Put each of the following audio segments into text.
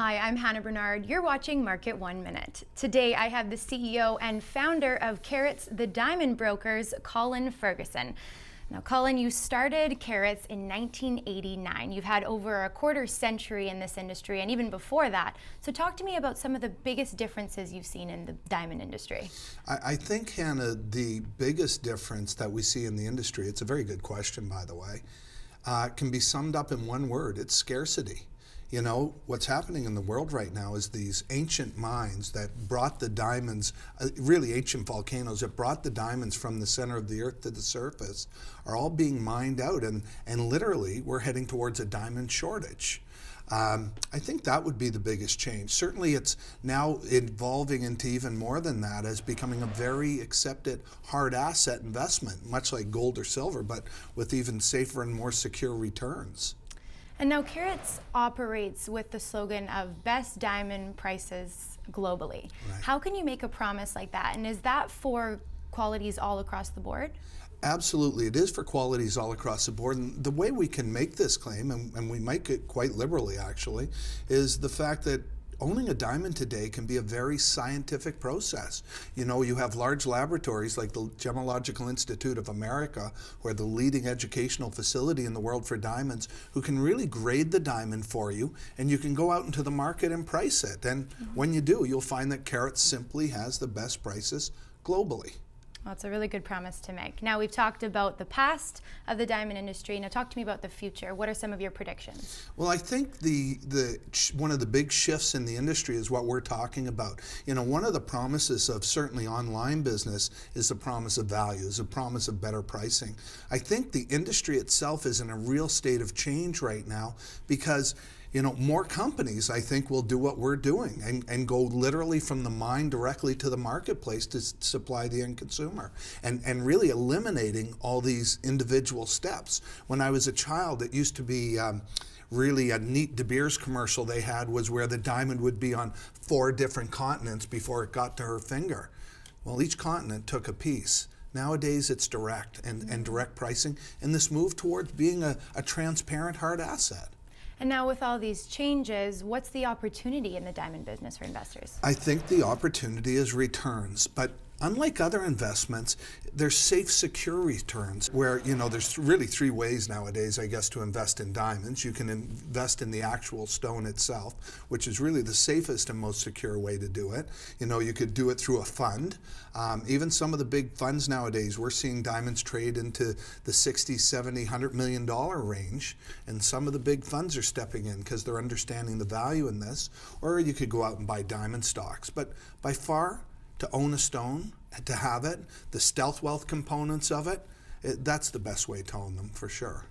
Hi, I'm Hannah Bernard. You're watching Market 1 Minute. Today I have the CEO and founder of Carats Diamond Brokers, Colin Ferguson. Now, Colin, you started Carats in 1989. You've had over a quarter century in this industry and even before that. So talk to me about some of the biggest differences you've seen in the diamond industry. I think, Hannah, the biggest difference that we see in the industry, it's a very good question, by the way, can be summed up in one word. It's scarcity. You know, what's happening in the world right now is these ancient mines that brought the diamonds, really ancient volcanoes that brought the diamonds from the center of the earth to the surface are all being mined out, and literally we're heading towards a diamond shortage. I think that would be the biggest change. Certainly it's now evolving into even more than that as becoming a very accepted hard asset investment, much like gold or silver, but with even safer and more secure returns. And now Carats operates with the slogan of best diamond prices globally. Right. How can you make a promise like that? And is that for qualities all across the board? Absolutely, it is for qualities all across the board. And the way we can make this claim, and we make it quite liberally actually, is the fact that owning a diamond today can be a very scientific process. You know, you have large laboratories like the Gemological Institute of America, who are the leading educational facility in the world for diamonds, who can really grade the diamond for you, and you can go out into the market and price it. And when you do, you'll find that Carats simply has the best prices globally. Well, it's a really good promise to make. Now, we've talked about the past of the diamond industry. Now, talk to me about the future. What are some of your predictions? Well, I think one of the big shifts in the industry is what we're talking about. You know, one of the promises of certainly online business is the promise of value, is the promise of better pricing. I think the industry itself is in a real state of change right now because, you know, more companies, I think, will do what we're doing and go literally from the mine directly to the marketplace to supply the end consumer and really eliminating all these individual steps. When I was a child, it used to be really a neat De Beers commercial they had was where the diamond would be on 4 different continents before it got to her finger. Well, each continent took a piece. Nowadays, it's direct and direct pricing, and this move towards being a transparent hard asset. And now with all these changes, what's the opportunity in the diamond business for investors? I think the opportunity is returns, but unlike other investments, there's safe, secure returns where, you know, there's really 3 ways nowadays, I guess, to invest in diamonds. You can invest in the actual stone itself, which is really the safest and most secure way to do it. You know, you could do it through a fund. Even some of the big funds nowadays, we're seeing diamonds trade into the 60, 70, $100 million range, and some of the big funds are stepping in because they're understanding the value in this. Or you could go out and buy diamond stocks. But by far, to own a stone, to have it, the stealth wealth components of it, that's the best way to own them for sure.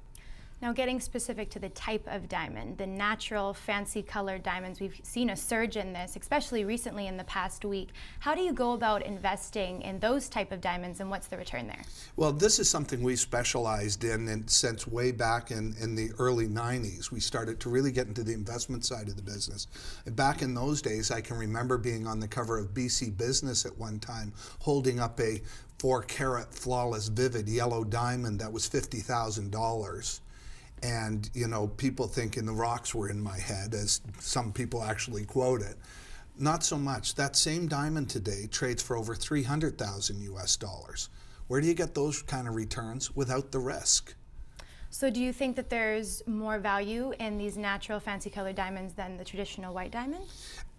Now, getting specific to the type of diamond, the natural fancy colored diamonds, we've seen a surge in this, especially recently in the past week. How do you go about investing in those type of diamonds, and what's the return there? Well, this is something we specialized in and since way back in the early 90s. We started to really get into the investment side of the business. Back in those days, I can remember being on the cover of BC Business at one time, holding up a 4-carat flawless vivid yellow diamond that was $50,000. And, you know, people thinking the rocks were in my head, as some people actually quote it. Not so much. That same diamond today trades for over 300,000 US dollars. Where do you get those kind of returns without the risk? So do you think that there's more value in these natural fancy colored diamonds than the traditional white diamond?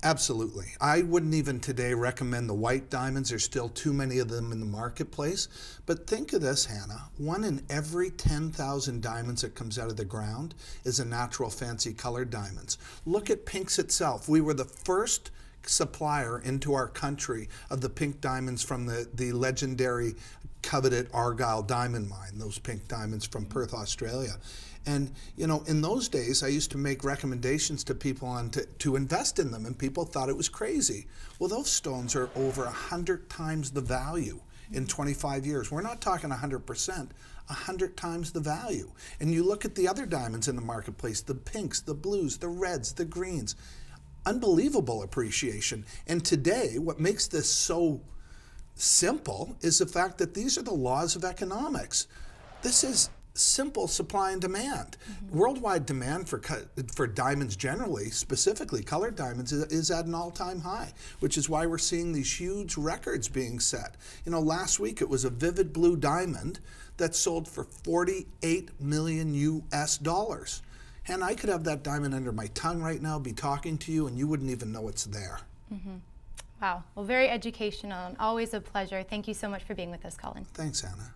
Absolutely. I wouldn't even today recommend the white diamonds. There's still too many of them in the marketplace. But think of this, Hannah. 1 in every 10,000 diamonds that comes out of the ground is a natural fancy colored diamonds. Look at pinks itself. We were the first supplier into our country of the pink diamonds from the legendary coveted Argyle diamond mine, those pink diamonds from Perth, Australia. And, you know, in those days, I used to make recommendations to people on to invest in them, and people thought it was crazy. Well, those stones are over 100 times the value in 25 years. We're not talking 100%, 100 times the value. And you look at the other diamonds in the marketplace, the pinks, the blues, the reds, the greens, unbelievable appreciation. And today, what makes this so simple is the fact that these are the laws of economics. This is simple supply and demand. Worldwide demand for diamonds generally, specifically colored diamonds, is at an all-time high, which is why we're seeing these huge records being set. You know, last week it was a vivid blue diamond that sold for $48 million US. And I could have that diamond under my tongue right now, be talking to you, and you wouldn't even know it's there. Wow. Well, very educational and always a pleasure. Thank you so much for being with us, Colin. Thanks, Anna.